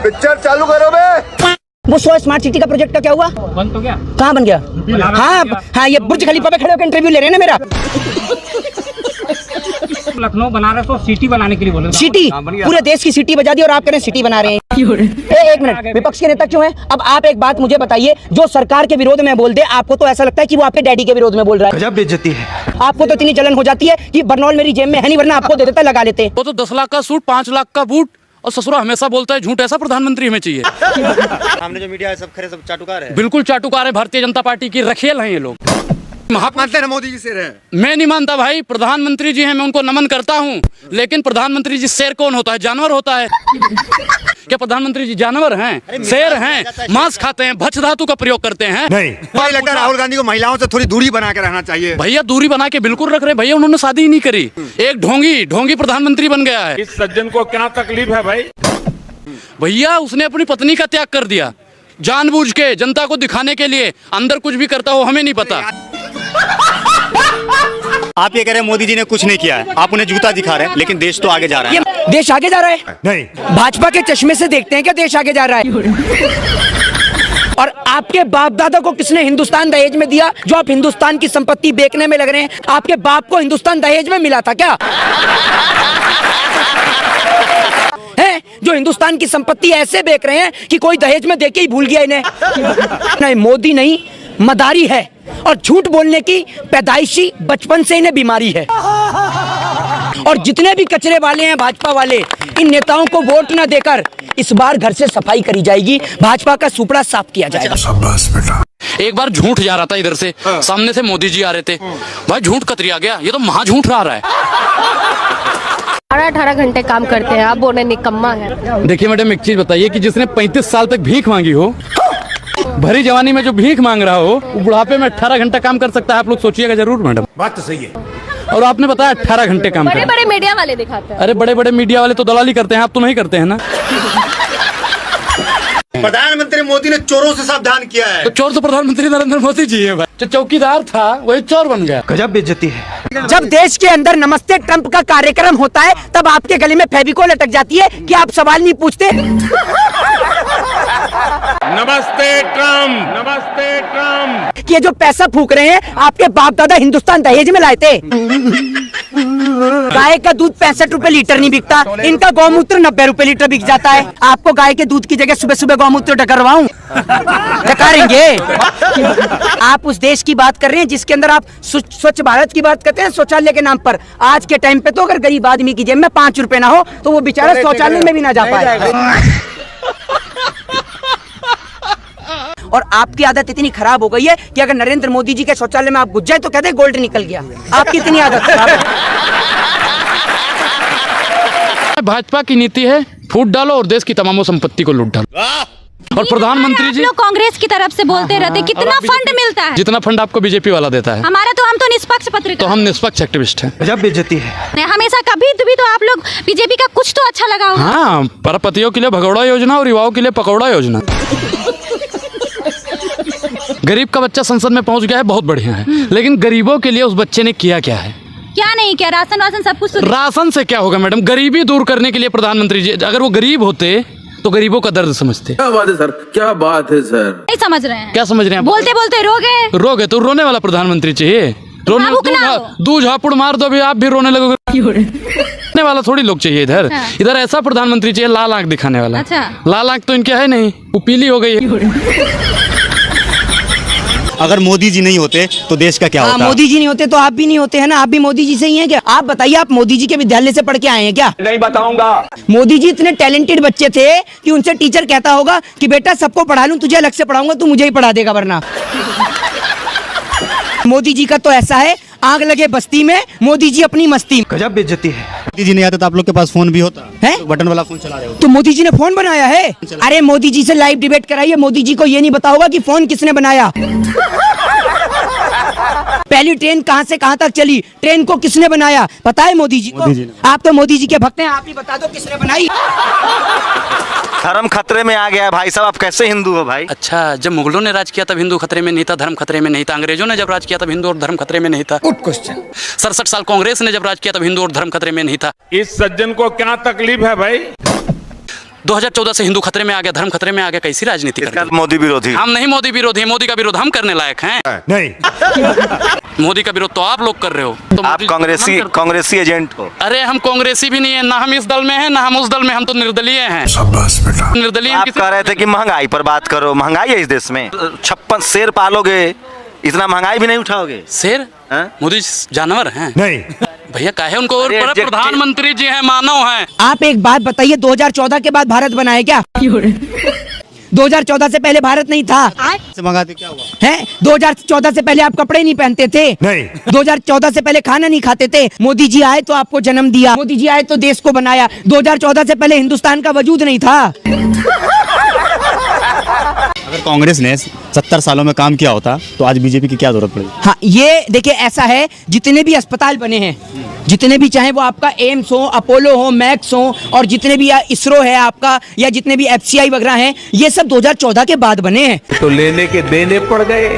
Picture चालू करो बे। वो 100 स्मार्ट सिटी का प्रोजेक्ट का क्या हुआ? बन तो गया। कहाँ बन गया? हाँ, ये बुर्ज खलीफा पे खड़े होकर इंटरव्यू ले रहे हैं ना मेरा। लखनऊ बनारस को सिटी बनाने के लिए बोले। सिटी पूरे देश की सिटी बजा दी और आप कह रहे हैं सिटी बना रहे हैं। एक मिनट, विपक्ष के नेता क्यों हैं? अब आप एक बात मुझे बताइए, जो सरकार के विरोध में बोल दे आपको तो ऐसा लगता है कि वो आपके डैडी के विरोध में बोल रहा है। गजब बेइज्जती है। आपको तो इतनी जलन हो जाती है कि बर्नौल मेरी जेब में है नहीं, वरना आपको दे देता, लगा लेते। वो तो 10 लाख का सूट, 5 लाख का बूट, और ससुरा हमेशा बोलता है झूठ। ऐसा प्रधानमंत्री हमें चाहिए। सामने जो मीडिया है सब खरे, सब चाटुकार है। बिल्कुल चाटुकार है, भारतीय जनता पार्टी की रखेल हैं ये लोग। आप मानते हैं मोदी जी शेर हैं? मैं नहीं मानता भाई, प्रधानमंत्री जी हैं, मैं उनको नमन करता हूँ, लेकिन प्रधानमंत्री जी शेर कौन होता है? जानवर होता है क्या? प्रधानमंत्री जी जानवर हैं? शेर हैं, मांस खाते हैं, भक्ष्य धातु का प्रयोग करते हैं। नहीं, मुझे लगता है राहुल गांधी को महिलाओं से थोड़ी दूरी बना के रहना चाहिए। भैया दूरी बना के बिल्कुल रख रहे भैया, उन्होंने शादी ही नहीं करी। एक ढोंगी प्रधानमंत्री बन गया है। इस सज्जन को क्या तकलीफ है भाई? भैया उसने अपनी पत्नी का त्याग कर दिया जानबूझ के, जनता को दिखाने के लिए। अंदर कुछ भी करता हो हमें नहीं पता। आप ये कह रहे हैं मोदी जी ने कुछ नहीं किया है, आप उन्हें जूता दिखा रहे हैं, लेकिन देश तो आगे जा रहा है। ये देश आगे जा रहा है? नहीं, भाजपा के चश्मे से देखते हैं क्या देश आगे जा रहा है? और आपके बाप दादा को किसने हिंदुस्तान दहेज में दिया, जो आप हिंदुस्तान की संपत्ति बेचने में लग रहे हैं? आपके बाप को हिंदुस्तान दहेज में मिला था क्या? है जो हिंदुस्तान की संपत्ति ऐसे बेच रहे हैं कि कोई दहेज में देके ही भूल गया इन्हें। नहीं, मोदी नहीं, मदारी है, और झूठ बोलने की पैदाइशी बचपन से इन्हें बीमारी है। और जितने भी कचरे वाले हैं भाजपा वाले, इन नेताओं को वोट न देकर इस बार घर से सफाई करी जाएगी, भाजपा का सुपड़ा साफ किया जाएगा। शाबाश बेटा। एक बार झूठ जा रहा था इधर से, सामने से मोदी जी आ रहे थे, भाई झूठ कतरिया गया, ये तो महा झूठ रहा है। 18 घंटे काम करते हैं, आप बोले निकम्मा है। देखिए मैडम, एक चीज बताइए कि जिसने 35 साल तक भीख मांगी हो, भरी जवानी में जो भीख मांग रहा हो, वो बुढ़ापे में 18 घंटा काम कर सकता है? आप लोग सोचिएगा जरूर मैडम। बात तो सही है। और आपने बताया 18 घंटे काम बड़े बड़े मीडिया वाले दिखाते हैं। अरे बड़े बड़े मीडिया वाले तो दलाली करते हैं, आप तो नहीं करते हैं ना। प्रधानमंत्री मोदी ने चोरों से सावधान किया है। तो चोर तो प्रधानमंत्री नरेंद्र मोदी जी है भाई। जो चौकीदार था वही चोर बन गया। गजब बेइज्जती है। जब देश के अंदर नमस्ते ट्रंप का कार्यक्रम होता है, तब आपके गले में फेविकोल अटक जाती है कि आप सवाल नहीं पूछते। नमस्ते ट्रम्प, नमस्ते ट्रम्प। कि ये जो पैसा फूक रहे हैं, आपके बाप दादा हिंदुस्तान दहेज में लाए थे। गाय का दूध 65 रुपए लीटर नहीं बिकता, इनका गौमूत्र 90 रुपए लीटर बिक जाता है। आपको गाय के दूध की जगह सुबह सुबह गौमूत्र डकरवाऊं? डकारेंगे। आप उस देश की बात कर रहे हैं जिसके अंदर आप स्वच्छ भारत की बात करते हैं शौचालय के नाम पर। आज के टाइम पे तो अगर गरीब आदमी की जेब में 5 रुपए ना हो तो वो बेचारा शौचालय में भी ना जा पाए। और आपकी आदत इतनी खराब हो गई है कि अगर नरेंद्र मोदी जी के शौचालय में आप घुस जाए तो कहते हैं गोल्ड निकल गया। आपकी इतनी आदत खराब है। भाजपा की नीति है फूट डालो और देश की तमाम संपत्ति को लूट डालो। और प्रधानमंत्री जी लोग कांग्रेस की तरफ से बोलते रहते, कितना फंड मिलता है? जितना फंड आपको बीजेपी वाला देता है। हमारा तो, हम तो निष्पक्ष पत्रकार। तो हम निष्पक्ष एक्टिविस्ट हैं। गजब बेइज्जती है। हमेशा कभी तो आप लोग बीजेपी का कुछ तो अच्छा लगा होगा। हाँ, परपतियों के लिए भगौड़ा योजना और युवाओं के लिए पकौड़ा योजना। गरीब का बच्चा संसद में पहुंच गया है, बहुत बढ़िया है, लेकिन गरीबों के लिए उस बच्चे ने किया क्या है? क्या नहीं किया? राशन वासन सब कुछ। राशन से क्या होगा मैडम? गरीबी दूर करने के लिए प्रधानमंत्री जी, अगर वो गरीब होते तो गरीबों का दर्द समझते। क्या बात है सर, क्या बात है सर। नहीं समझ रहे हैं। क्या समझ रहे हैं? बोलते बोलते रोगे तो रोने वाला प्रधानमंत्री चाहिए। दू झापुड़ मार दो, अभी आप भी रोने लगोगे। रोने वाला थोड़ी लोग चाहिए इधर। इधर ऐसा प्रधानमंत्री चाहिए लाल आंख दिखाने वाला। अच्छा। लाल आंख तो इनके है नहीं, वो पीली हो गई है। अगर मोदी जी नहीं होते तो देश का क्या होता? मोदी जी नहीं होते तो आप भी नहीं होते हैं ना। आप भी मोदी जी से ही हैं क्या? आप बताइए, आप मोदी जी के विद्यालय से पढ़ के आए हैं क्या? नहीं बताऊंगा। मोदी जी इतने टैलेंटेड बच्चे थे कि उनसे टीचर कहता होगा कि बेटा सबको पढ़ा लूं, तुझे अलग से पढ़ाऊंगा, तू मुझे ही पढ़ा देगा वरना। मोदी जी का तो ऐसा है, आग लगे बस्ती में, मोदी जी अपनी मस्ती में। गजब बेइज्जती है। मोदी जी नहीं आते तो आप लोग के पास फोन भी होता है? तो बटन वाला फोन चला रहे हो तो मोदी जी ने फोन बनाया है? अरे मोदी जी से लाइव डिबेट कराइए, मोदी जी को ये नहीं पता होगा कि फोन किसने बनाया। पहली ट्रेन कहां से कहां तक चली, ट्रेन को किसने बनाया, पता है मोदी जी को? आप तो मोदी जी के भक्त हैं, आप ही बता दो किसने बनाई। धर्म खतरे में आ गया है भाई साहब, आप कैसे हिंदू हो भाई? अच्छा, जब मुगलों ने राज किया तब हिंदू खतरे में नहीं था, धर्म खतरे में नहीं था। अंग्रेजों ने जब राज किया तब हिंदू और धर्म खतरे में नहीं था। Good question. 67 साल कांग्रेस ने जब राज किया तब हिंदू और धर्म खतरे में नहीं था। इस सज्जन को क्या तकलीफ है भाई? 2014 से हिंदू खतरे में आ गया, धर्म खतरे में आ गया, कैसी राजनीति करते हैं? मोदी विरोधी। हम नहीं मोदी विरोधी, मोदी का विरोध हम करने लायक हैं? नहीं। मोदी का विरोध तो आप लोग कर रहे हो। तो आप कांग्रेसी एजेंट हो। अरे हम कांग्रेसी भी नहीं है, ना हम इस दल में हैं, ना हम उस दल में, हम तो निर्दलीय हैं। निर्दलीय आप कह रहे थे कि महंगाई पर बात करो, महंगाई है इस देश में। 56 शेर पालोगे, इतना महंगाई भी नहीं उठाओगे। शेर? मोदी जानवर हैं? नहीं। भैया काहे उनको प्रधानमंत्री जी हैं, मानव हैं। आप एक बात बताइए, 2014 के बाद भारत बना है क्या? 2014 से पहले भारत नहीं था। मंगाते क्या हुआ? हैं? 2014 से पहले आप कपड़े नहीं पहनते थे? नहीं। 2014 से पहले खाना नहीं खाते थे? मोदी जी आए तो आपको जन्म दिया, मोदी जी आए तो देश को बनाया। 2014 से पहले हिंदुस्तान का वजूद नहीं था। अगर कांग्रेस ने 70 सालों में काम किया होता तो आज बीजेपी की क्या जरूरत पड़ेगी? हाँ, ये देखिए ऐसा है, जितने भी अस्पताल बने हैं, जितने भी, चाहे वो आपका एम्स हो, अपोलो हो, मैक्स हो, और जितने भी इसरो है आपका, या जितने भी FCI वगैरह हैं, ये सब 2014 के बाद बने हैं। तो लेने के देने पड़ गए।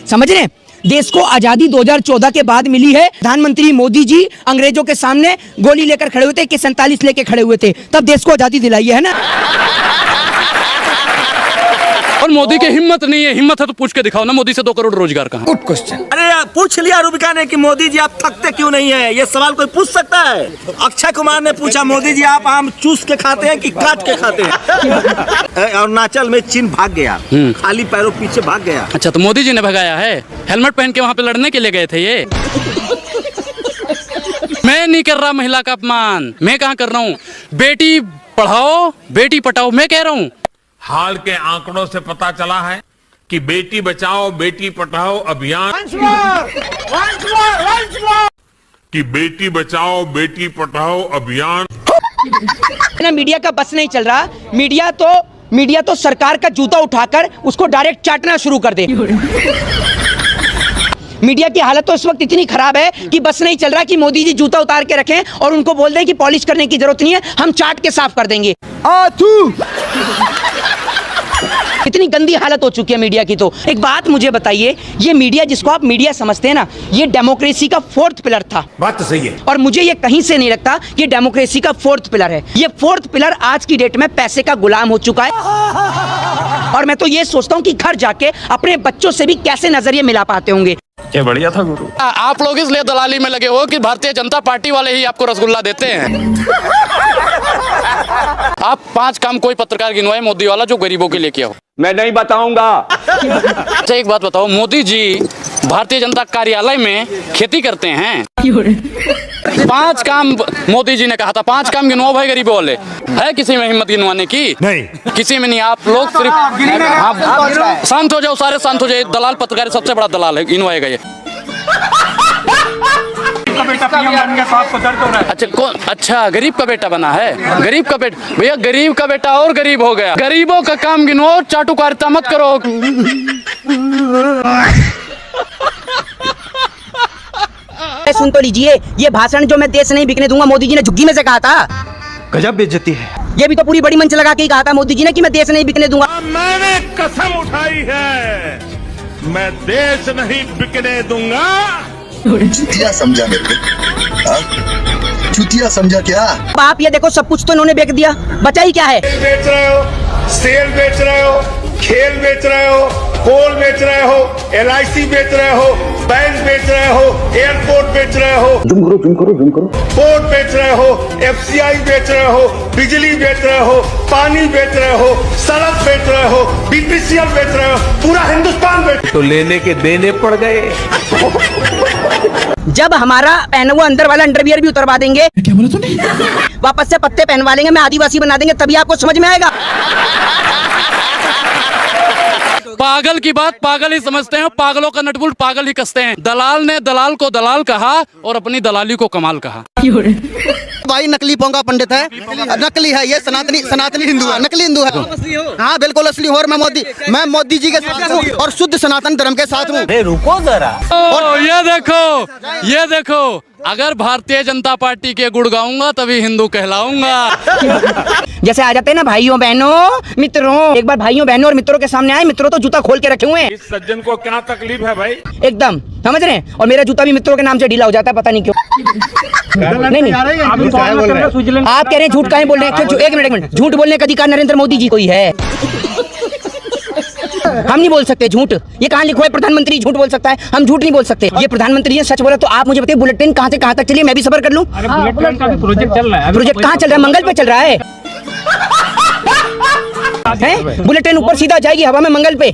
समझ रहे हैं? देश को आजादी 2014 के बाद मिली है। प्रधानमंत्री मोदी जी अंग्रेजों के सामने गोली लेकर खड़े हुए थे, AK-47 लेके खड़े हुए थे, तब देश को आजादी दिलाई है ना। और मोदी की हिम्मत नहीं है, हिम्मत है तो पूछ के दिखाओ ना, मोदी से 2 करोड़ रोजगार कहाँ? Good question. अरे पूछ लिया रूबिका ने कि मोदी जी आप थकते क्यों नहीं है, ये सवाल कोई पूछ सकता है? अक्षय कुमार ने पूछा, मोदी जी आप आम चूस के खाते हैं कि काट के खाते हैं? अरुणाचल में चीन भाग गया, खाली पैरों पीछे भाग गया। अच्छा, तो मोदी जी ने भगाया है? हेलमेट पहन के वहाँ पे लड़ने के लिए गए थे ये? मैं नहीं कर रहा महिला का अपमान, मैं कहाँ कर रहा हूँ? बेटी पढ़ाओ बेटी पटाओ, मैं कह रहा हूँ। हाल के आंकड़ों से पता चला है कि बेटी बचाओ बेटी पढ़ाओ अभियान ना मीडिया का बस नहीं चल रहा। मीडिया तो सरकार का जूता उठाकर उसको डायरेक्ट चाटना शुरू कर दे। मीडिया की हालत तो इस वक्त इतनी खराब है कि बस नहीं चल रहा कि मोदी जी जूता उतार के रखें और उनको बोल दें कि पॉलिश करने की जरूरत नहीं है, हम चाट के साफ कर देंगे। इतनी गंदी हालत हो चुकी है मीडिया की। तो एक बात मुझे बताइए, ये मीडिया जिसको आप मीडिया समझते हैं ना, ये डेमोक्रेसी का 4th पिलर था। बात तो सही है। और मुझे ये कहीं से नहीं लगता ये डेमोक्रेसी का 4th पिलर है। ये 4th पिलर आज की डेट में पैसे का गुलाम हो चुका है। और मैं तो ये सोचता हूँ कि घर जाके अपने बच्चों से भी कैसे नजरिए मिला पाते होंगे। क्या बढ़िया था गुरु। आप लोग इसलिए दलाली में लगे हो कि भारतीय जनता पार्टी वाले ही आपको रसगुल्ला देते हैं। आप 5 काम कोई पत्रकार गिनवाए मोदी वाला जो गरीबों के लिए किया हो। मैं नहीं बताऊंगा। अच्छा एक बात बताओ, मोदी जी भारतीय जनता कार्यालय में खेती करते हैं। 5 काम मोदी जी ने कहा था, 5 काम गिनवाओ भाई गरीबों वाले। है किसी में हिम्मत गिनवाने की? नहीं। किसी में नहीं। आप लोग सिर्फ आप शांत हो जाओ, सारे शांत हो जाए। दलाल पत्रकार सबसे बड़ा दलाल है, गिनवाएगा ये। अच्छा कौन? अच्छा गरीब का बेटा बना है? गरीब का बेटा? भैया गरीब का बेटा और गरीब हो गया। गरीबों का काम गिनो, चाटुकारिता मत करो। सुन तो लीजिए, ये भाषण जो मैं देश नहीं बिकने दूंगा मोदी जी ने झुग्गी में से कहा था। गजब बेइज्जती है। ये भी तो पूरी बड़ी मंच लगा के ही कहा था मोदी जी ने कि मैं देश नहीं बिकने दूंगा। मैंने कसम उठाई है, मैं देश नहीं बिकने दूंगा। चुतिया समझा मेरे को? चुतिया समझा क्या? आप ये देखो, सब कुछ तो इन्होंने बेच दिया, बचा ही क्या है? बेच रहे हो, सेल बेच रहे हो, खेल बेच रहे हो, कोल बेच रहे हो, LIC बेच रहे हो, बैंक बेच रहे हो, एयरपोर्ट बेच रहे हो, पोर्ट बेच रहे हो, FCI बेच रहे हो, बिजली बेच रहे हो, पानी बेच रहे हो, सड़क बेच रहे हो, BPCL बेच रहे हो, पूरा हिंदुस्तान बेच। तो लेने के देने पड़ गए। जब हमारा पहना हुआ अंदर वाला अंडरवियर भी उतरवा देंगे, क्या बोला तूने? वापस से पत्ते पहनवा लेंगे, मैं आदिवासी बना देंगे, तभी आपको समझ में आएगा। पागल की बात पागल ही समझते हैं, पागलों का नटबुल्ट पागल ही कसते हैं। दलाल ने दलाल को दलाल कहा और अपनी दलाली को कमाल कहा। भाई नकली पोंगा पंडित है, नकली है ये, सनातनी हिंदू है, नकली हिंदू है। हाँ बिल्कुल असली हूँ, और मैं मोदी जी के साथ हूँ और शुद्ध सनातन धर्म के साथ हूँ। रुको जरा। ये देखो अगर भारतीय जनता पार्टी के गुण गाऊंगा तभी हिंदू कहलाऊंगा। जैसे आ जाते हैं ना भाइयों बहनों मित्रों, एक बार भाइयों बहनों और मित्रों के सामने आए, मित्रों तो जूता खोल के रखे हुए हैं। इस सज्जन को क्या तकलीफ है भाई? एकदम समझ रहे हैं, और मेरा जूता भी मित्रों के नाम से ढीला हो जाता है, पता नहीं क्यों। नहीं आप कह रहे हैं झूठ काहे बोल रहे हैं? एक मिनट, झूठ बोलने का अधिकार नरेंद्र मोदी जी को ही है, हम नहीं बोल सकते झूठ। ये कहाँ लिखा है प्रधानमंत्री झूठ बोल सकता है? हम झूठ नहीं बोल सकते। ये प्रधानमंत्री ने सच बोला तो आप मुझे बताइए बुलेटिन कहाँ से कहाँ तक चलिए, मैं भी सफर कर लूं। बुलेट ट्रेन का भी प्रोजेक्ट चल रहा है। प्रोजेक्ट कहाँ चल रहा है? मंगल पे चल रहा है, बुलेट ट्रेन ऊपर सीधा जाएगी हवा में मंगल पे।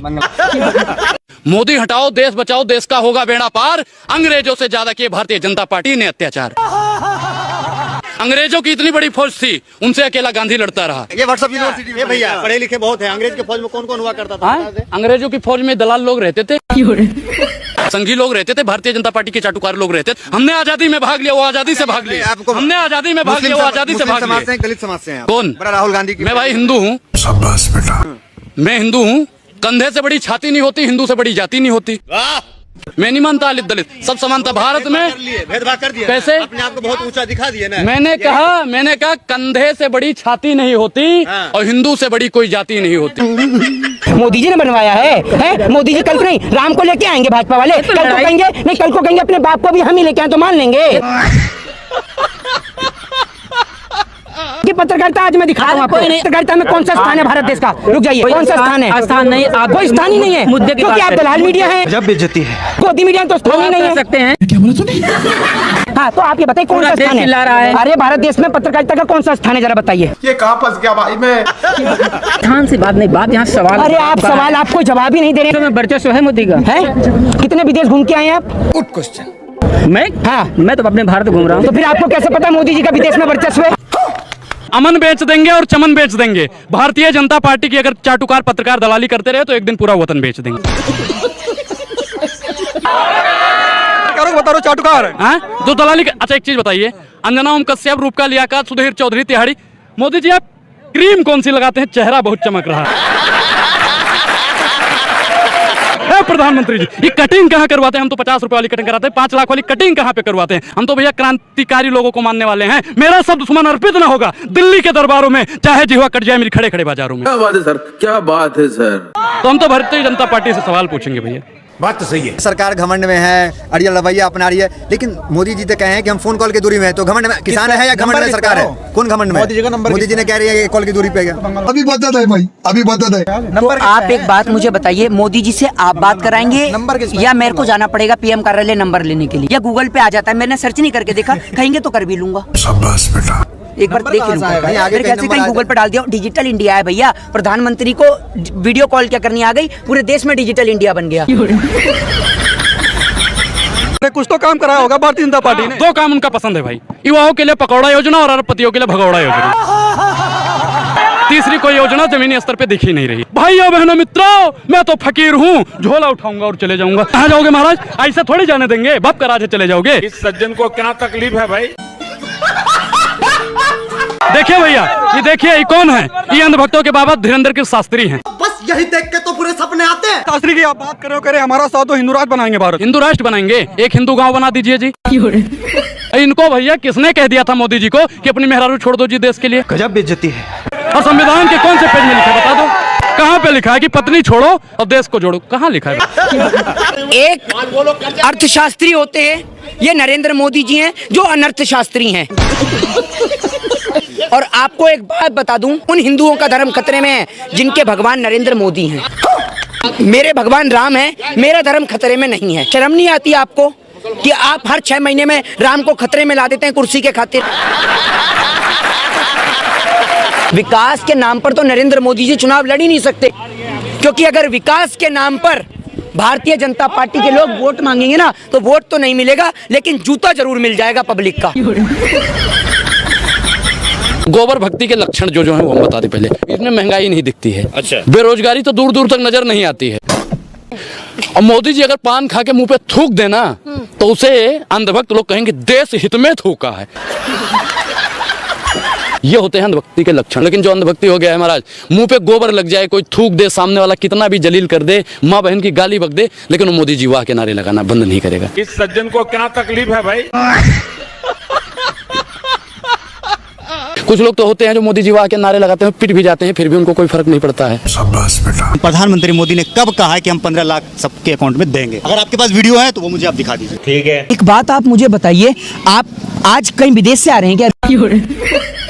मोदी हटाओ देश बचाओ, देश का होगा बेड़ा पार। अंग्रेजों से ज्यादा किए भारतीय जनता पार्टी ने अत्याचार। अंग्रेजों की इतनी बड़ी फौज थी, उनसे अकेला गांधी लड़ता रहा। ये व्हाट्सएप यूनिवर्सिटी में भैया पढ़े लिखे बहुत है। अंग्रेज के फौज में कौन कौन हुआ करता था? अंग्रेजों की फौज में दलाल लोग रहते थे, संघी लोग रहते थे, भारतीय जनता पार्टी के चाटुकार लोग रहते थे। हमने आजादी में भाग लिया, वो आजादी से भाग लिया। हमने आजादी में भाग लिया, वो आजादी से भाग लिया। दलित समाज से हैं। कौन? बड़ा राहुल गांधी की। मैं भाई हिंदू हूँ, मैं हिंदू हूँ। कंधे से बड़ी छाती नहीं होती, हिंदू से बड़ी जाति नहीं होती। मैं नहीं मानता दलित दलित सब समानता भारत में। भेदभाव कर दिया कैसे? अपने आप को बहुत ऊंचा दिखा दिया ना। मैंने कहा कंधे से बड़ी छाती नहीं होती और हिंदू से बड़ी कोई जाति नहीं होती। मोदी जी ने बनवाया है? मोदी जी कल को नहीं राम को लेके आएंगे भाजपा वाले, कल को कहेंगे नहीं, कल को कहेंगे अपने बाप को भी हम ही लेके आए तो मान लेंगे। कि पत्रकारिता आज मैं दिखा रहा हूँ आपको। पत्रकारिता में कौन सा स्थान है भारत देश का? रुक जाइए, कौन सा स्थान है? स्थान नहीं, कोई स्थान ही नहीं है मुद्दे क्योंकि आप दलाल मीडिया है। जब बेइज्जती है गोदी मीडिया तो स्थान ही नहीं है। सकते हैं क्या बोला तूने? हाँ तो आप ये बताइए कौन सा स्थान है? अरे भारत देश में पत्रकारिता का कौन सा स्थान है, जरा बताइए। ये कहाँ फंस गया भाई मैं? स्थान से बात नहीं, बात यहाँ सवाल। अरे आप सवाल आपको जवाब ही नहीं दे रहे। वर्चस्व है मोदी का है? कितने विदेश घूम के आए आप? Good question. मैं तो अपने भारत घूम रहा हूँ। तो फिर आपको कैसे पता मोदी जी का विदेश में वर्चस्व है? अमन बेच देंगे और चमन बेच देंगे। भारतीय जनता पार्टी की अगर चाटुकार पत्रकार दलाली करते रहे तो एक दिन पूरा वतन बेच देंगे। बता रहा चाटुकार जो दलाली अच्छा एक चीज बताइए, अंजना ओम कश्यप, रूपका लियाकत, सुधीर चौधरी, तिहाड़ी। मोदी जी आप क्रीम कौन सी लगाते हैं? चेहरा बहुत चमक रहा है। प्रधानमंत्री जी ये कटिंग कहाँ करवाते हैं? हम तो 50 रुपए वाली कटिंग कराते हैं, 5 लाख वाली कटिंग कहाँ पे करवाते हैं? हम तो भैया क्रांतिकारी लोगों को मानने वाले हैं। मेरा सब दुश्मन अर्पित ना होगा दिल्ली के दरबारों में, चाहे जिहवा कट जाए मेरी खड़े खड़े बाजारों में। क्या बात है सर, क्या बात है सर। तो हम तो भारतीय जनता पार्टी से सवाल पूछेंगे भैया। बात तो सही है। सरकार घमंड में है, अड़ियल रवैया अपना रही है, लेकिन मोदी जी तो कहे हैं कि हम फोन कॉल की दूरी में है। तो घमंड में किसान है या घमंड में सरकार है? कौन घमंड में? मोदी जी ने कह रही है कॉल की दूरी पे है। अभी बता दे भाई, अभी बता दे। तो आप एक बात मुझे बताइए, मोदी जी से आप बात कराएंगे या मेरे को जाना पड़ेगा पीएम कार्यालय नंबर लेने के लिए? या गूगल पे आ जाता है? मैंने सर्च नहीं करके देखा, कहेंगे तो कर भी लूंगा। शाबाश बेटा। एक बार देख लूंगा, मेरे ख्याल से कहीं गूगल पे डाल दिया। डिजिटल इंडिया है भैया, प्रधानमंत्री को वीडियो कॉल क्या करनी आ गई, पूरे देश में डिजिटल इंडिया बन गया। कुछ तो काम कराया होगा भारतीय जनता पार्टी ने। 2 काम उनका पसंद है भाई, युवाओं के लिए पकौड़ा योजना और अरबपतियों के लिए भगौड़ा योजना। तीसरी कोई योजना जमीनी स्तर पे दिख ही नहीं रही। भाइयों बहनों मित्रों, मैं तो फकीर हूँ, झोला उठाऊंगा और चले जाऊंगा। कहाँ जाओगे महाराज? ऐसा थोड़ी जाने देंगे, बाप का राज चले जाओगे। इस सज्जन को क्या तकलीफ है भाई? देखिए भैया, ये देखिए ये कौन है? ये अंधभक्तों के बाबा धीरेन्द्र कृष्ण शास्त्री हैं। बस यही देख के तो पूरे सपने आते हैं। शास्त्री की आप बात करो, करे हमारा साथ तो हिंदू राष्ट्र बनाएंगे भारत। हिंदू राष्ट्र बनाएंगे, एक हिंदू गांव बना दीजिए जी। इनको भैया किसने कह दिया था मोदी जी को कि अपनी मेहरारू छोड़ दो जी देश के लिए? गजब बेइज्जती है। और संविधान के कौन से पेज में लिखा है बता दो? कहाँ पे लिखा है कि पत्नी छोड़ो और देश को जोड़ो? कहाँ लिखा है? एक अर्थशास्त्री होते हैं, ये नरेंद्र मोदी जी हैं जो अनर्थशास्त्री हैं। और आपको एक बात बता दूं, उन हिंदुओं का धर्म खतरे में है जिनके भगवान नरेंद्र मोदी हैं। मेरे भगवान राम हैं, मेरा धर्म खतरे में नहीं है। शर्म नहीं आती आपको कि आप हर 6 महीने में राम को खतरे में ला देते हैं कुर्सी के खातिर? विकास के नाम पर तो नरेंद्र मोदी जी चुनाव लड़ ही नहीं सकते, क्योंकि अगर विकास के नाम पर भारतीय जनता पार्टी के लोग वोट मांगेंगे ना, तो वोट तो नहीं मिलेगा लेकिन जूता जरूर मिल जाएगा पब्लिक का। गोबर भक्ति के लक्षण जो है वो हम बता दें पहले। इसमें महंगाई नहीं दिखती है, अच्छा, बेरोजगारी तो दूर दूर तक नजर नहीं आती है। और मोदी जी अगर पान खा के मुंह पे थूक देना तो उसे अंधभक्त लोग कहेंगे देश हित में थूका है। ये होते हैं अंधभक्ति के लक्षण। लेकिन जो अंधभक्ति हो गया है महाराज, मुंह पे गोबर लग जाए, कोई थूक दे, सामने वाला कितना भी जलील कर दे, माँ बहन की गाली बक दे, लेकिन वो मोदी जी वाह के नारे लगाना बंद नहीं करेगा। इस सज्जन को क्या तकलीफ है भाई? कुछ लोग तो होते हैं जो मोदी जी वहाँ के नारे लगाते हैं, पिट भी जाते हैं, फिर भी उनको कोई फर्क नहीं पड़ता है। शाबाश बेटा। प्रधानमंत्री मोदी ने कब कहा है कि हम 15 लाख सबके अकाउंट में देंगे? अगर आपके पास वीडियो है तो वो मुझे आप दिखा दीजिए। ठीक है। एक बात आप मुझे बताइए, आप आज कहीं विदेश से आ रहे हैं क्या?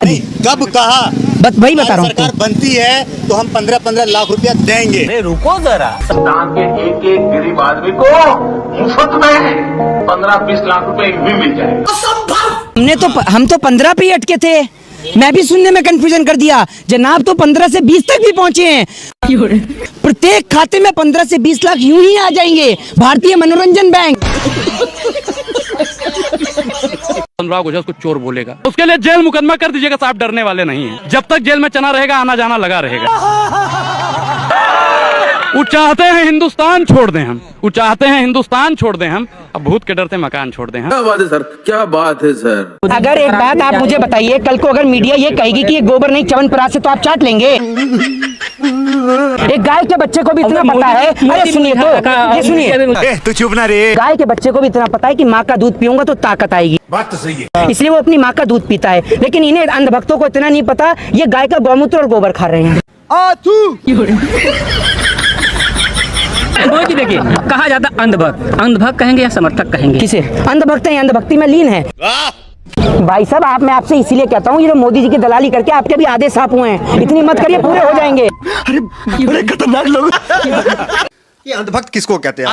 नहीं, कब कहा? बस वही बता रहा हूँ। सरकार बनती है तो हम 15-15 लाख रुपया देंगे। रुको जरा, संविधान के एक गरीब आदमी को मुफ्त में 15-20 लाख रुपए भी मिल जाए। हम तो 15 पे ही अटके थे। मैं भी सुनने में कंफ्यूजन कर दिया। जनाब तो 15 से 20 तक भी पहुंचे हैं। प्रत्येक खाते में 15 से 20 लाख यूं ही आ जाएंगे। भारतीय मनोरंजन बैंक। अनुराग ओझा कुछ चोर बोलेगा उसके लिए जेल मुकदमा कर दीजिएगा साहब, डरने वाले नहीं है। जब तक जेल में चना रहेगा आना जाना लगा रहेगा। वो चाहते हैं हिंदुस्तान छोड़ दें हम, वो चाहते हैं हिंदुस्तान छोड़ दें हम, अब भूत के डर से मकान छोड़ दें हम। क्या बात है सर, क्या बात है सर। अगर एक बात आप मुझे बताइए, कल को अगर मीडिया ये कहेगी कि ये गोबर नहीं च्यवनप्राश से, तो आप चाट लेंगे? एक गाय के बच्चे को भी इतना पता है। अरे सुनिए तो, ये सुनिए, तू चुप ना रे। गाय के बच्चे को भी इतना पता है कि माँ का दूध पीऊंगा तो ताकत आएगी। बात तो सही है। इसलिए वो अपनी माँ का दूध पीता है। लेकिन इन्हें अंधभक्तों को इतना नहीं पता, ये गाय का गौमूत्र और गोबर खा रहे हैं। मोदी देखिए, कहा जाता अंधभक्त, अंधभक्त कहेंगे या समर्थक कहेंगे? किसे अंधभक्त है? अंधभक्ति में लीन है। भाई साहब, मैं आपसे इसीलिए कहता हूँ, ये जो मोदी जी की दलाली करके आपके भी आधे सांप हुए हैं, इतनी मत करिए, पूरे हो जाएंगे। अरे खतरनाक लोग। ये अंधभक्त किसको कहते हैं?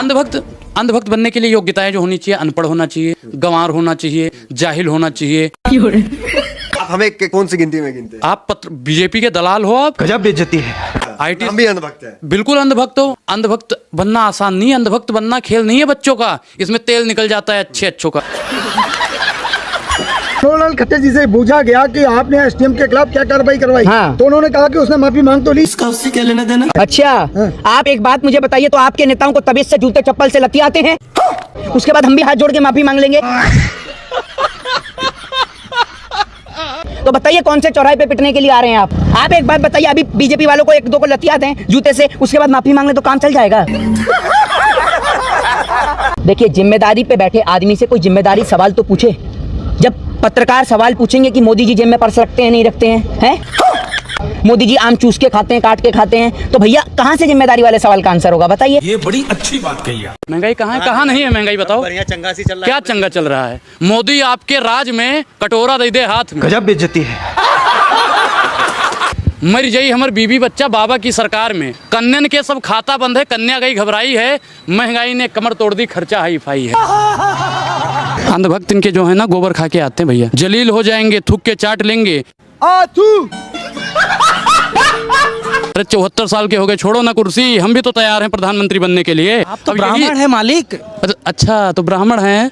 अंधभक्त बनने के लिए योग्यताएं जो होनी चाहिए, अनपढ़ होना चाहिए, गंवार होना चाहिए, जाहिल होना चाहिए। आप हमें कौन सी गिनती में गिनते हैं? आप बीजेपी के दलाल हो, आप गजब बेइज्जती है। IT हम भी अंधभक्त हैं। बिल्कुल अंधभक्त हो। अंधभक्त बनना आसान नहीं है, अंधभक्त बनना खेल नहीं है बच्चों का। इसमें तेल निकल जाता है अच्छों का। सोनल खट्टर जी से पूछा गया कि आपने एसटीएम के खिलाफ क्या कार्रवाई करवाई, हाँ। तो उन्होंने कहा कि उसने माफी मांग तो ली। इसका उससे क्या लेना देना? अच्छा, आप एक बात मुझे बताइए, तो आपके नेताओं को तबीयत से जूते चप्पल से लतियाते हैं, उसके बाद हम भी हाथ जोड़ के माफी मांग लेंगे? तो बताइए, कौन से चौराहे पे पिटने के लिए आ रहे हैं आप? आप एक बात बताइए, अभी बीजेपी वालों को एक दो को लतिया दें जूते से, उसके बाद माफी मांग ले तो काम चल जाएगा? देखिए, जिम्मेदारी पे बैठे आदमी से कोई जिम्मेदारी सवाल तो पूछे। जब पत्रकार सवाल पूछेंगे कि मोदी जी जेब में पर्स रखते हैं नहीं रखते हैं, मोदी जी आम चूस के खाते हैं, काट के खाते हैं, तो भैया कहाँ से जिम्मेदारी वाले सवाल का आंसर होगा? बताइए। ये बड़ी अच्छी बात कही है। महंगाई कहाँ है? कहाँ नहीं है महंगाई? बताओ। बढ़िया चंगा सी चल रहा है। क्या चंगा चल रहा है? मोदी आपके राज में कटोरा दे दे हाथ में। गजब बेइज्जती है। मर जाई हमार बीबी बच्चा बाबा की सरकार में। कन्यन के सब खाता बंद है, कन्या गई घबराई है, महंगाई ने कमर तोड़ दी, खर्चा हाई फाई है। अंधभक्त इनके जो है ना, गोबर खा के आते हैं भैया। जलील हो जाएंगे, थूक के चाट लेंगे। अरे 74 साल के हो गए, छोड़ो ना कुर्सी, हम भी तो तैयार हैं प्रधानमंत्री बनने के लिए। आप तो ब्राह्मण है मालिक। अच्छा, तो ब्राह्मण हैं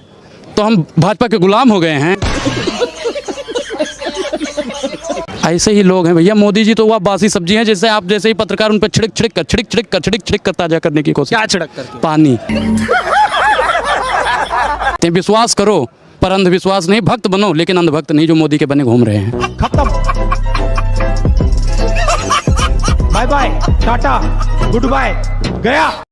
तो हम भाजपा के गुलाम हो गए हैं। ऐसे ही लोग हैं भैया। मोदी जी तो वह बासी सब्जी हैं, जैसे आप जैसे ही पत्रकार उन पर छिड़क कर ताजा करने की कोशिश। क्या छिड़क करते? पानी। ते विश्वास करो पर अंधविश्वास नहीं, भक्त बनो लेकिन अंधभक्त नहीं, जो मोदी के बने घूम रहे हैं। खत्म। Bye bye, tata, good bye, गया।